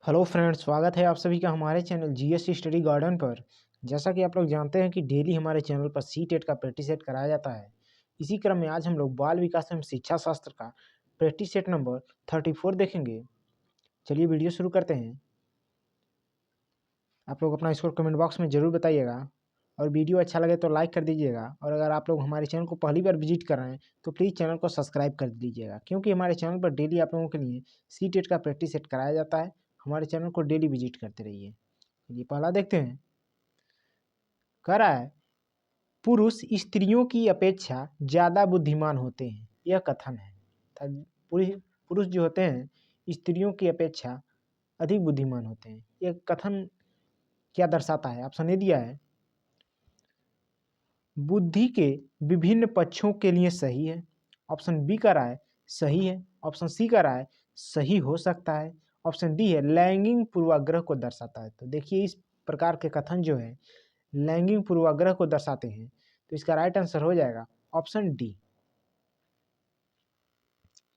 Hello friends, स्वागत है आप सभी का हमारे चैनल जीएस स्टडी गार्डन पर। जैसा कि आप लोग जानते हैं कि डेली हमारे चैनल पर सी टेट का प्रैक्टिस सेट कराया जाता है। इसी क्रम में आज हम लोग बाल विकास एवं शिक्षा शास्त्र का प्रैक्टिस सेट नंबर 34 देखेंगे। चलिए वीडियो शुरू करते हैं। आप लोग अपना स्कोर कमेंट बॉक्स में ज़रूर बताइएगा और वीडियो अच्छा लगे तो लाइक कर दीजिएगा। और अगर आप लोग हमारे चैनल को पहली बार विजिट कर रहे हैं तो प्लीज़ चैनल को सब्सक्राइब कर दीजिएगा, क्योंकि हमारे चैनल पर डेली आप लोगों के लिए सी टेट का प्रैक्टिस सेट कराया जाता है। हमारे चैनल को डेली विजिट करते रहिए। ये पहला देखते हैं। कह रहा है, पुरुष स्त्रियों की अपेक्षा ज़्यादा बुद्धिमान होते हैं। यह कथन है। पुरुष पुरुष जो होते हैं स्त्रियों की अपेक्षा अधिक बुद्धिमान होते हैं। यह कथन क्या दर्शाता है? ऑप्शन ए दिया है, बुद्धि के विभिन्न पक्षों के लिए सही है। ऑप्शन बी कह रहा है सही है। ऑप्शन सी कह रहा है सही हो सकता है। ऑप्शन डी है लैंगिक पूर्वाग्रह को दर्शाता है। तो देखिए, इस प्रकार के कथन जो है लैंगिक पूर्वाग्रह को दर्शाते हैं। तो इसका राइट आंसर हो जाएगा ऑप्शन डी।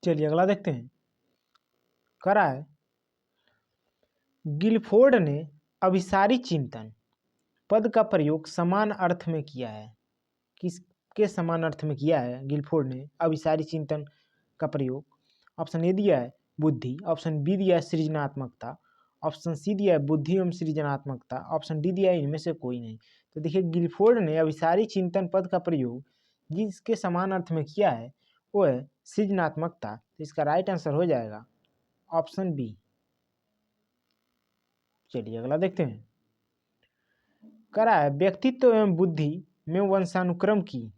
चलिए अगला देखते हैं। कह रहा है, गिलफोर्ड ने अभिसारी चिंतन पद का प्रयोग समान अर्थ में किया है। किसके समान अर्थ में किया है गिलफोर्ड ने अभिसारी चिंतन का प्रयोग? ऑप्शन ए दिया है बुद्धि। ऑप्शन बी दिया है सृजनात्मकता। ऑप्शन सी दिया है बुद्धि एवं सृजनात्मकता। ऑप्शन डी दिया है इनमें से कोई नहीं। तो देखिए, गिलफोर्ड ने अभिसारी चिंतन पद का प्रयोग जिसके समान अर्थ में किया है वो है सृजनात्मकता। तो इसका राइट आंसर हो जाएगा ऑप्शन बी। चलिए अगला देखते हैं। कह रहा है, व्यक्तित्व एवं बुद्धि में वंशानुक्रम की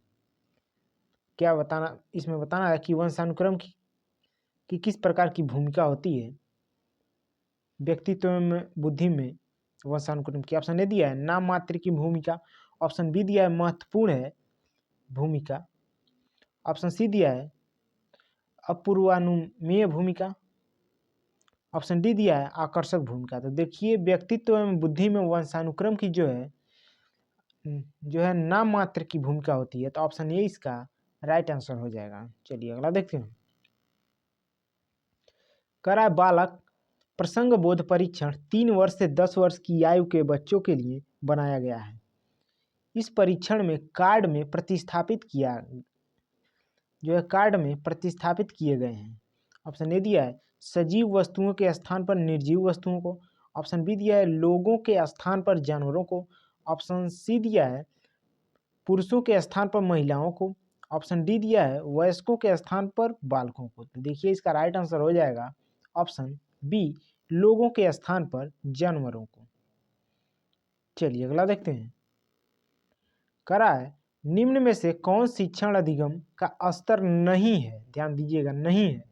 क्या बताना, इसमें बताना है कि वंशानुक्रम की किस प्रकार की भूमिका होती है व्यक्तित्व में बुद्धि में वंशानुक्रम की। ऑप्शन ए दिया है नाम मात्र की भूमिका। ऑप्शन बी दिया है महत्वपूर्ण है भूमिका। ऑप्शन सी दिया है अपूर्वानुमेय भूमिका। ऑप्शन डी दिया है आकर्षक भूमिका। तो देखिए, व्यक्तित्व एवं बुद्धि में वंशानुक्रम की जो है नाम मात्र की भूमिका होती है। तो ऑप्शन ए इसका राइट आंसर हो जाएगा। चलिए अगला देखते हैं। करा बालक प्रसंग बोध परीक्षण 3 वर्ष से 10 वर्ष की आयु के बच्चों के लिए बनाया गया है। इस परीक्षण में कार्ड में प्रतिस्थापित किए गए हैं। ऑप्शन ए दिया है सजीव वस्तुओं के स्थान पर निर्जीव वस्तुओं को। ऑप्शन बी दिया है लोगों के स्थान पर जानवरों को। ऑप्शन सी दिया है पुरुषों के स्थान पर महिलाओं को। ऑप्शन डी दिया है वयस्कों के स्थान पर बालकों को। तो देखिए, इसका राइट आंसर हो जाएगा ऑप्शन बी, लोगों के स्थान पर जानवरों को। चलिए अगला देखते हैं। करा है, निम्न में से कौन शिक्षण अधिगम का स्तर नहीं है? ध्यान दीजिएगा, नहीं है।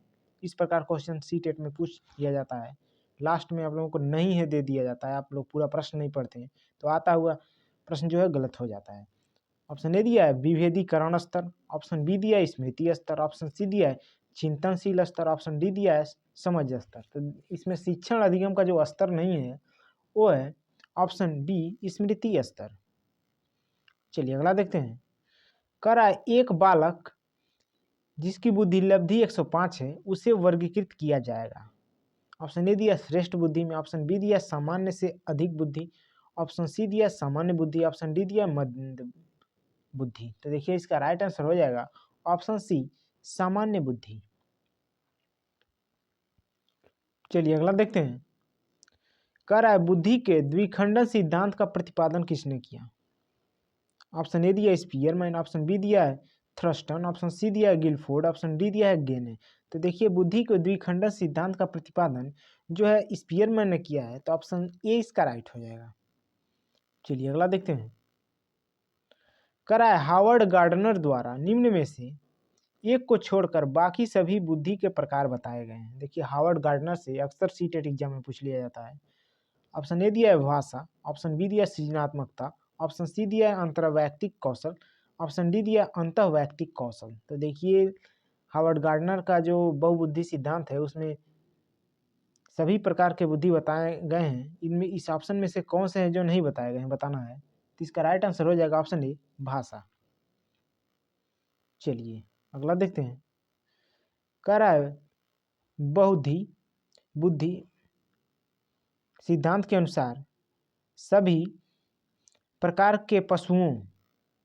इस प्रकार क्वेश्चन सी टेट में पूछ दिया जाता है। लास्ट में आप लोगों को नहीं है दे दिया जाता है। आप लोग पूरा प्रश्न नहीं पढ़ते हैं तो आता हुआ प्रश्न जो है गलत हो जाता है। ऑप्शन ए दिया है विभेदीकरण स्तर। ऑप्शन बी दिया है स्मृति स्तर। ऑप्शन सी दिया है चिंतनशील स्तर। ऑप्शन डी दिया है समझ स्तर। तो इसमें शिक्षण अधिगम का जो स्तर नहीं है वो है ऑप्शन बी, स्मृति स्तर। चलिए अगला देखते हैं। कह रहा है, एक बालक जिसकी बुद्धि लब्धि 105 है उसे वर्गीकृत किया जाएगा। ऑप्शन ए दिया श्रेष्ठ बुद्धि में। ऑप्शन बी दिया सामान्य से अधिक बुद्धि। ऑप्शन सी दिया सामान्य बुद्धि। ऑप्शन डी दिया मध्य बुद्धि। तो देखिए, इसका राइट आंसर हो जाएगा ऑप्शन सी, सामान्य बुद्धि। चलिए अगला देखते हैं। कह रहा है, बुद्धि के द्विखंडन सिद्धांत का प्रतिपादन किसने किया? ऑप्शन ए दिया है स्पीयरमैन। ऑप्शन बी दिया है थ्रस्टन। ऑप्शन सी दिया है गिलफोर्ड। ऑप्शन डी दिया है गेने। तो देखिए, बुद्धि के द्विखंडन सिद्धांत का प्रतिपादन जो है स्पीयरमैन ने किया है। तो ऑप्शन ए इसका राइट हो जाएगा। चलिए अगला देखते हैं। कह रहा है, हार्वर्ड गार्डनर द्वारा निम्न में से एक को छोड़कर बाकी सभी बुद्धि के प्रकार बताए गए हैं। देखिए, हार्वर्ड गार्डनर से अक्सर सी टेट एग्जाम में पूछ लिया जाता है। ऑप्शन ए दिया है भाषा। ऑप्शन बी दिया है सृजनात्मकता। ऑप्शन सी दिया है अंतर्वैयक्तिक कौशल। ऑप्शन डी दिया है अंतःवैयक्तिक कौशल। तो देखिए, हार्वर्ड गार्डनर का जो बहुबुद्धि सिद्धांत है उसमें सभी प्रकार के बुद्धि बताए गए हैं। इनमें इस ऑप्शन में से कौन से हैं जो नहीं बताए गए हैं बताना है। तो इसका राइट आंसर हो जाएगा ऑप्शन ए, भाषा। चलिए अगला देखते हैं। कह रहा है, बहुधि बुद्धि सिद्धांत के अनुसार सभी प्रकार के पशुओं,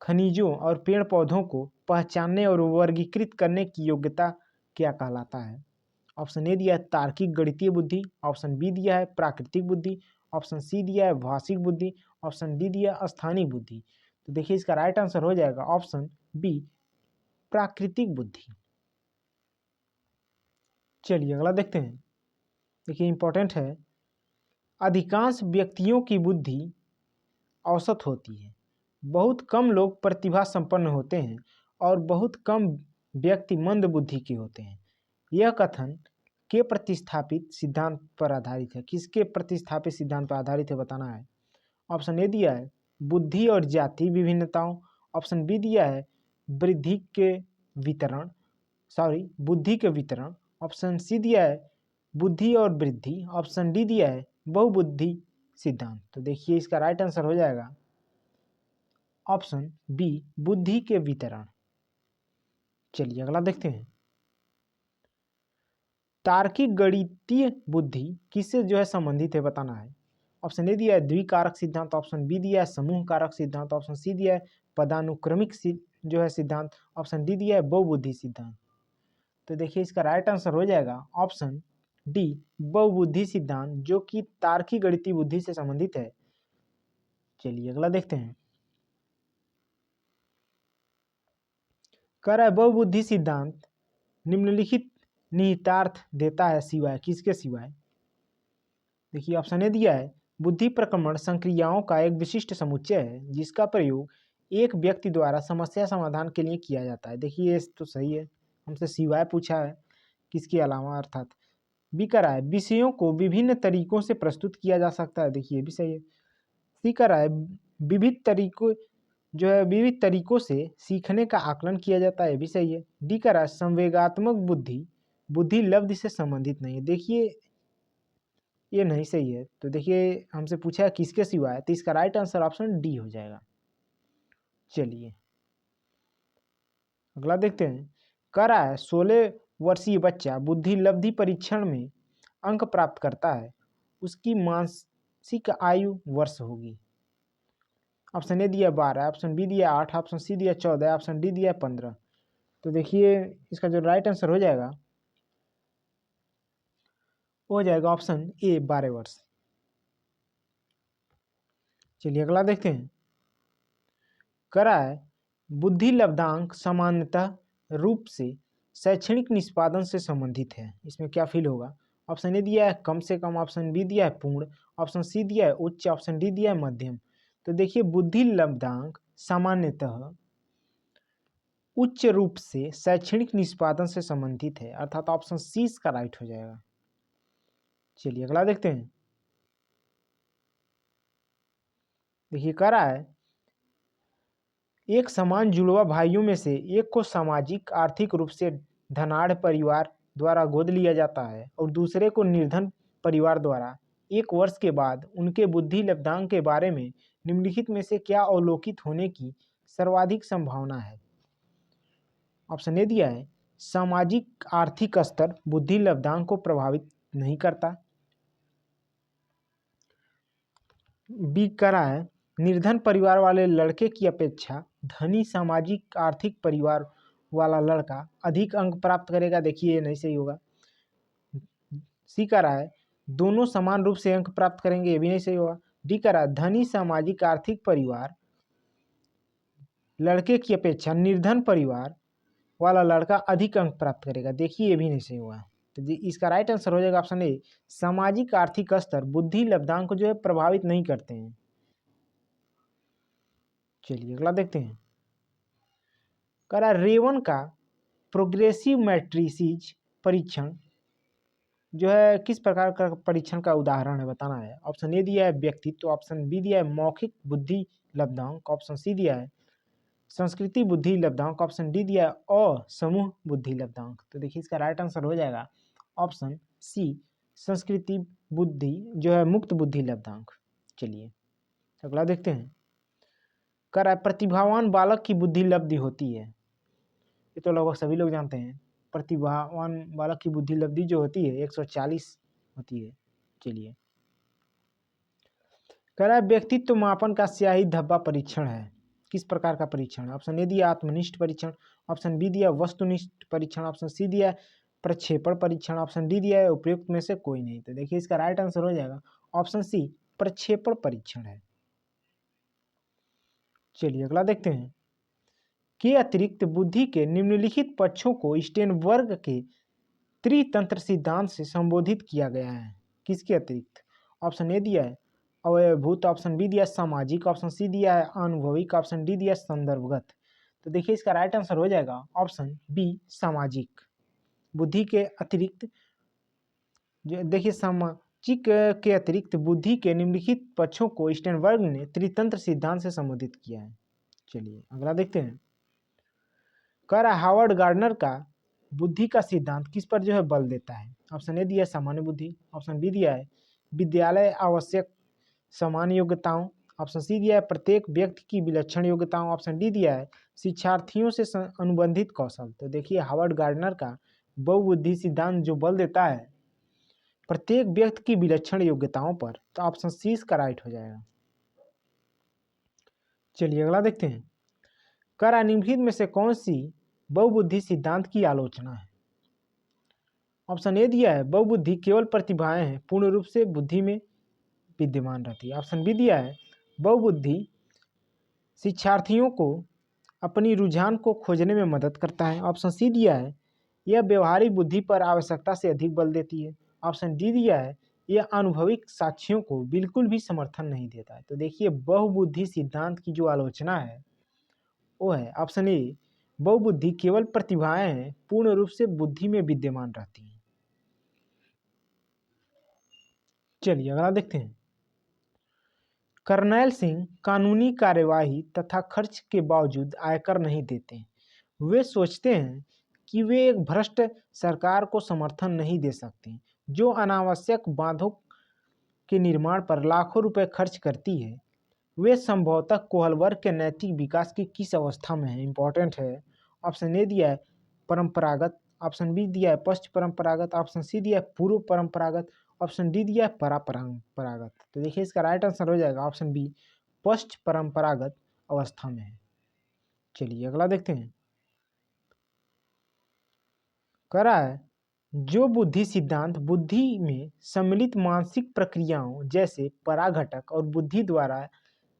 खनिजों और पेड़ पौधों को पहचानने और वर्गीकृत करने की योग्यता क्या कहलाता है? ऑप्शन ए दिया है तार्किक गणितीय बुद्धि, ऑप्शन बी दिया है प्राकृतिक बुद्धि, ऑप्शन सी दिया है भाषिक बुद्धि, ऑप्शन डी दिया है स्थानिक बुद्धि। तो देखिए इसका राइट आंसर हो जाएगा ऑप्शन बी प्राकृतिक बुद्धि। चलिए अगला देखते हैं। देखिए इंपॉर्टेंट है, अधिकांश व्यक्तियों की बुद्धि औसत होती है, बहुत कम लोग प्रतिभा संपन्न होते हैं और बहुत कम व्यक्ति मंद बुद्धि के होते हैं। यह कथन के प्रतिस्थापित सिद्धांत पर आधारित है। किसके प्रतिस्थापित सिद्धांत पर आधारित है बताना है। ऑप्शन ए दिया है बुद्धि और जाति विभिन्नताओं, ऑप्शन बी दिया है बुद्धि के वितरण, ऑप्शन सी दिया है बुद्धि और वृद्धि, ऑप्शन डी दिया है बहुबुद्धि सिद्धांत। तो देखिए इसका राइट आंसर हो जाएगा ऑप्शन बी बुद्धि के वितरण। चलिए अगला देखते हैं। तार्किक गणितीय बुद्धि किससे जो है संबंधित है बताना है। ऑप्शन ए दिया है द्विकारक सिद्धांत, ऑप्शन बी दिया है समूह कारक सिद्धांत, ऑप्शन सी दिया है पदानुक्रमिक जो है सिद्धांत, ऑप्शन डी दिया है बहुबुद्धि सिद्धांत। तो देखिए इसका राइट आंसर हो जाएगा ऑप्शन डी बहुबुद्धि सिद्धांत, जो कि तार्किक गणितीय बुद्धि से संबंधित है। चलिए अगला देखते हैं। कह रहा है बहुबुद्धि सिद्धांत निम्नलिखित निहितार्थ देता है सिवाय किसके सिवाय। देखिए ऑप्शन ए दिया है बुद्धि प्रक्रमण संक्रियाओं का एक विशिष्ट समुच्चय है जिसका प्रयोग एक व्यक्ति द्वारा समस्या समाधान के लिए किया जाता है। देखिए ये तो सही है, हमसे सिवाय पूछा है किसके अलावा, अर्थात बी कह रहा है विषयों को विभिन्न तरीकों से प्रस्तुत किया जा सकता है। देखिए ये भी सही है। सी कह रहा है विविध तरीकों से सीखने का आकलन किया जाता है, ये भी सही है। डी कह रहा है संवेगात्मक बुद्धि लब्धि से संबंधित नहीं है। देखिए ये नहीं सही है। तो देखिए हमसे पूछा है किसके सिवाय, तो इसका राइट आंसर ऑप्शन डी हो जाएगा। चलिए अगला देखते हैं। कह रहा है 16 वर्षीय बच्चा बुद्धि लब्धि परीक्षण में अंक प्राप्त करता है, उसकी मानसिक आयु वर्ष होगी। ऑप्शन ए दिया 12, ऑप्शन बी दिया 8, ऑप्शन सी दिया 14, ऑप्शन डी दिया 15। तो देखिए इसका जो राइट आंसर हो जाएगा वो हो जाएगा ऑप्शन ए 12 वर्ष। चलिए अगला देखते हैं। कह रहा है बुद्धि लब्धांक सामान्यतः रूप से शैक्षणिक निष्पादन से संबंधित है, इसमें क्या फील होगा। ऑप्शन ए दिया है कम से कम, ऑप्शन बी दिया है पूर्ण, ऑप्शन सी दिया है उच्च, ऑप्शन डी दिया है मध्यम। तो देखिए बुद्धि लब्धांक सामान्यतः उच्च रूप से शैक्षणिक निष्पादन से संबंधित है, अर्थात ऑप्शन सी इसका राइट हो जाएगा। चलिए अगला देखते हैं। देखिए कह रहा है एक समान जुड़वा भाइयों में से एक को सामाजिक आर्थिक रूप से धनाढ़ परिवार द्वारा गोद लिया जाता है और दूसरे को निर्धन परिवार द्वारा। 1 वर्ष के बाद उनके बुद्धि लब्धांक के बारे में निम्नलिखित में से क्या अवलोकित होने की सर्वाधिक संभावना है। ऑप्शन ए दिया है सामाजिक आर्थिक स्तर बुद्धि लब्धांक को प्रभावित नहीं करता। बी कह रहा है निर्धन परिवार वाले लड़के की अपेक्षा धनी सामाजिक आर्थिक परिवार वाला लड़का अधिक अंक प्राप्त करेगा। देखिए ये नहीं सही होगा। सी कह रहा है दोनों समान रूप से अंक प्राप्त करेंगे, ये भी नहीं सही होगा। डी कह रहा है धनी सामाजिक आर्थिक परिवार लड़के की अपेक्षा निर्धन परिवार वाला लड़का अधिक अंक प्राप्त करेगा। देखिए ये भी नहीं सही हुआ। तो इसका राइट आंसर हो जाएगा ऑप्शन ए सामाजिक आर्थिक स्तर बुद्धि लब्धांक को जो है प्रभावित नहीं करते हैं। चलिए अगला देखते हैं। कह रहा रेवन का प्रोग्रेसिव मैट्रिसेस परीक्षण जो है किस प्रकार का परीक्षण का उदाहरण है बताना है। ऑप्शन ए दिया है व्यक्तित्व, ऑप्शन बी दिया है मौखिक बुद्धि लब्धांक, ऑप्शन सी दिया है संस्कृति बुद्धि लब्धांक, ऑप्शन डी दिया है समूह बुद्धि लब्धांक। तो देखिए इसका राइट आंसर हो जाएगा ऑप्शन सी संस्कृति बुद्धि जो है मुक्त बुद्धि लब्धांक। चलिए अगला देखते हैं। कह रहा है प्रतिभावान बालक की बुद्धि लब्धि होती है, ये तो लगभग सभी लोग जानते हैं। प्रतिभावान बालक की बुद्धि लब्धि जो होती है 140 होती है। चलिए कह रहा है व्यक्तित्व मापन का स्याही धब्बा परीक्षण है। किस प्रकार का परीक्षण है? ऑप्शन ए दिया आत्मनिष्ठ परीक्षण, ऑप्शन बी दिया वस्तुनिष्ठ परीक्षण, ऑप्शन सी दिया है प्रक्षेपण परीक्षण, ऑप्शन डी दिया है उपयुक्त में से कोई नहीं। तो देखिए इसका राइट आंसर हो जाएगा ऑप्शन सी प्रक्षेपण परीक्षण है। चलिए अगला देखते हैं। के अतिरिक्त बुद्धि के निम्नलिखित पक्षों को स्टेनबर्ग के त्रितंत्र सिद्धांत से संबोधित किया गया है। किसके अतिरिक्त? ऑप्शन ए दिया है अवयवभूत, ऑप्शन बी दिया सामाजिक, ऑप्शन सी दिया है अनुभविक, ऑप्शन डी दिया संदर्भगत। तो देखिए इसका राइट आंसर हो जाएगा ऑप्शन बी सामाजिक। बुद्धि के अतिरिक्त जो देखिए सामाजिक के अतिरिक्त बुद्धि के निम्नलिखित पक्षों को स्टेनबर्ग ने त्रितंत्र सिद्धांत से संबोधित किया है। चलिए अगला देखते हैं। कर हावर्ड गार्डनर का बुद्धि का सिद्धांत किस पर जो है बल देता है? ऑप्शन ए दिया है सामान्य बुद्धि, ऑप्शन बी दिया है विद्यालय आवश्यक समान योग्यताओं, ऑप्शन सी दिया है प्रत्येक व्यक्ति की विलक्षण योग्यताओं, ऑप्शन डी दिया है शिक्षार्थियों से अनुबंधित कौशल। तो देखिए हावर्ड गार्डनर का बहुबुद्धि सिद्धांत जो बल देता है प्रत्येक व्यक्ति की विलक्षण योग्यताओं पर, तो ऑप्शन सी इसका राइट हो जाएगा। चलिए अगला देखते हैं। कर निम्नलिखित में से कौन सी बहुबुद्धि सिद्धांत की आलोचना है? ऑप्शन ए दिया है बहुबुद्धि केवल प्रतिभाएं हैं, पूर्ण रूप से बुद्धि में विद्यमान रहती है, ऑप्शन बी दिया है बहुबुद्धि शिक्षार्थियों को अपनी रुझान को खोजने में मदद करता है, ऑप्शन सी दिया है यह व्यवहारिक बुद्धि पर आवश्यकता से अधिक बल देती है, ऑप्शन डी दिया है यह अनुभविक साक्ष्यों को बिल्कुल भी समर्थन नहीं देता है। तो देखिए बहुबुद्धि सिद्धांत की जो आलोचना है वो है ऑप्शन ए बहुबुद्धि केवल प्रतिभाएं हैं, पूर्ण रूप से बुद्धि में विद्यमान रहती हैं। चलिए अगला देखते हैं। कर्नैल सिंह कानूनी कार्यवाही तथा खर्च के बावजूद आयकर नहीं देते। वे सोचते हैं कि वे एक भ्रष्ट सरकार को समर्थन नहीं दे सकते जो अनावश्यक बांधों के निर्माण पर लाखों रुपए खर्च करती है। वे संभवतः कोहलबर्ग के नैतिक विकास की किस अवस्था में है? इंपॉर्टेंट है। ऑप्शन ए दिया है परंपरागत, ऑप्शन बी दिया है पश्च परंपरागत, ऑप्शन सी दिया है पूर्व परंपरागत, ऑप्शन डी दिया है परापरंपरागत। तो देखिए इसका राइट आंसर हो जाएगा ऑप्शन बी पश्च परंपरागत अवस्था में है। चलिए अगला देखते हैं। कह रहा है जो बुद्धि सिद्धांत बुद्धि में सम्मिलित मानसिक प्रक्रियाओं जैसे पराघटक और बुद्धि द्वारा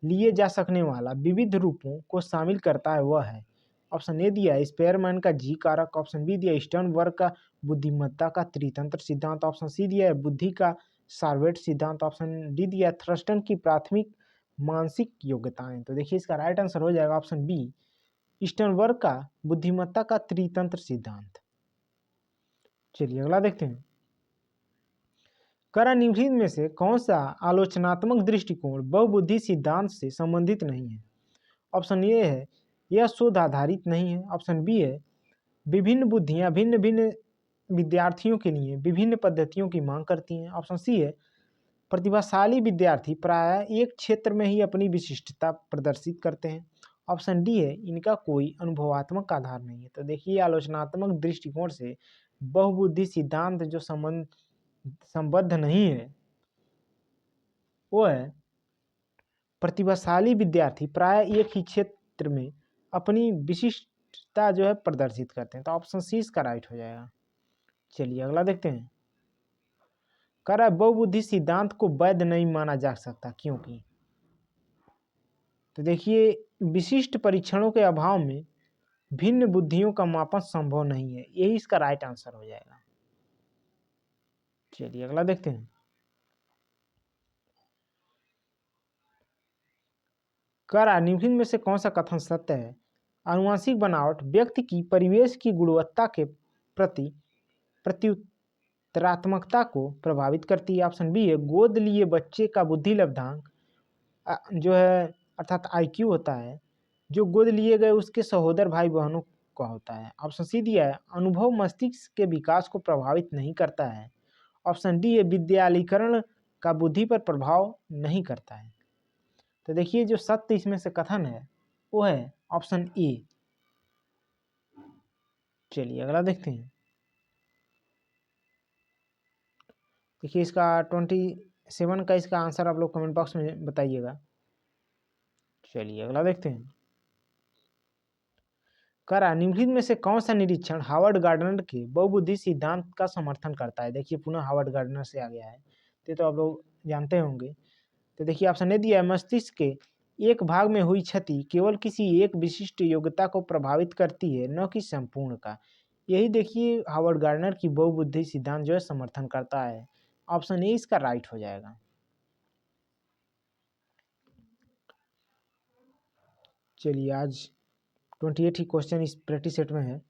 लिए जा सकने वाला विविध रूपों को शामिल करता है वह है। ऑप्शन ए दिया है स्पेयरमैन का जी कारक, ऑप्शन बी दिया स्टर्नबर्ग का बुद्धिमत्ता का त्रितंत्र सिद्धांत, ऑप्शन सी दिया है बुद्धि का सार्वेट सिद्धांत, ऑप्शन डी दिया है थ्रस्टन की प्राथमिक मानसिक योग्यताएं। तो देखिए इसका राइट आंसर हो जाएगा ऑप्शन बी स्टर्नबर्ग का बुद्धिमत्ता का त्रितंत्र सिद्धांत। चलिए अगला देखते हैं। करा निम्नलिखित में से कौन सा आलोचनात्मक दृष्टिकोण बहुबुद्धि सिद्धांत से संबंधित नहीं है? ऑप्शन ए है यह शोध आधारित नहीं है, ऑप्शन बी है विभिन्न बुद्धियां भिन्न भिन्न विद्यार्थियों के लिए विभिन्न पद्धतियों की मांग करती हैं, ऑप्शन सी है प्रतिभाशाली विद्यार्थी प्रायः एक क्षेत्र में ही अपनी विशिष्टता प्रदर्शित करते हैं, ऑप्शन डी है इनका कोई अनुभवात्मक आधार नहीं है। तो देखिए आलोचनात्मक दृष्टिकोण से बहुबुद्धि सिद्धांत जो संबद्ध नहीं है वो है प्रतिभाशाली विद्यार्थी प्रायः एक ही क्षेत्र में अपनी विशिष्टता जो है प्रदर्शित करते हैं। तो ऑप्शन सी इसका राइट हो जाएगा। चलिए अगला देखते हैं। कह रहा है बहुबुद्धि सिद्धांत को वैध नहीं माना जा सकता क्योंकि? तो देखिए विशिष्ट परीक्षणों के अभाव में भिन्न बुद्धियों का मापन संभव नहीं है, यही इसका राइट आंसर हो जाएगा। चलिए अगला देखते हैं। कह रहा है निम्नलिखित में से कौन सा कथन सत्य है? आनुवंशिक बनावट व्यक्ति की परिवेश की गुणवत्ता के प्रति प्रत्युत्तरात्मकता को प्रभावित करती है, ऑप्शन बी है गोद लिए बच्चे का बुद्धि लब्धांक जो है अर्थात आईक्यू होता है जो गोद लिए गए उसके सहोदर भाई बहनों का होता है, ऑप्शन सी दिया है अनुभव मस्तिष्क के विकास को प्रभावित नहीं करता है, ऑप्शन डी है विद्यालयीकरण का बुद्धि पर प्रभाव नहीं करता है। तो देखिए जो सत्य इसमें से कथन है वो है ऑप्शन ए। चलिए अगला देखते हैं। देखिए इसका 7 का इसका आंसर आप लोग कमेंट बॉक्स में बताइएगा। चलिए अगला देखते हैं। करा निम्नलिखित में से कौन सा निरीक्षण हावर्ड गार्डनर के बहुबुद्धि सिद्धांत का समर्थन करता है? देखिए पुनः हावर्ड गार्डनर से आ गया है, तो आप लोग जानते होंगे। तो देखिए ऑप्शन ए दिया है, मस्तिष्क के एक भाग में हुई क्षति केवल किसी एक विशिष्ट योग्यता को प्रभावित करती है, न कि संपूर्ण का। यही देखिए हावर्ड गार्डनर की बहुबुद्धि सिद्धांत जो है समर्थन करता है। ऑप्शन ए इसका राइट हो जाएगा। चलिए आज 28 ही क्वेश्चन इस प्रैक्टिस सेट में है।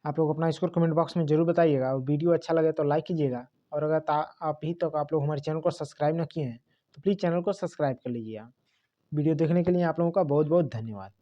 आप लोग अपना स्कोर कमेंट बॉक्स में जरूर बताइएगा और वीडियो अच्छा लगे तो लाइक कीजिएगा। और अगर अभी तक आप लोग हमारे चैनल को सब्सक्राइब न किए हैं तो प्लीज़ चैनल को सब्सक्राइब कर लीजिए। वीडियो देखने के लिए आप लोगों का बहुत बहुत धन्यवाद।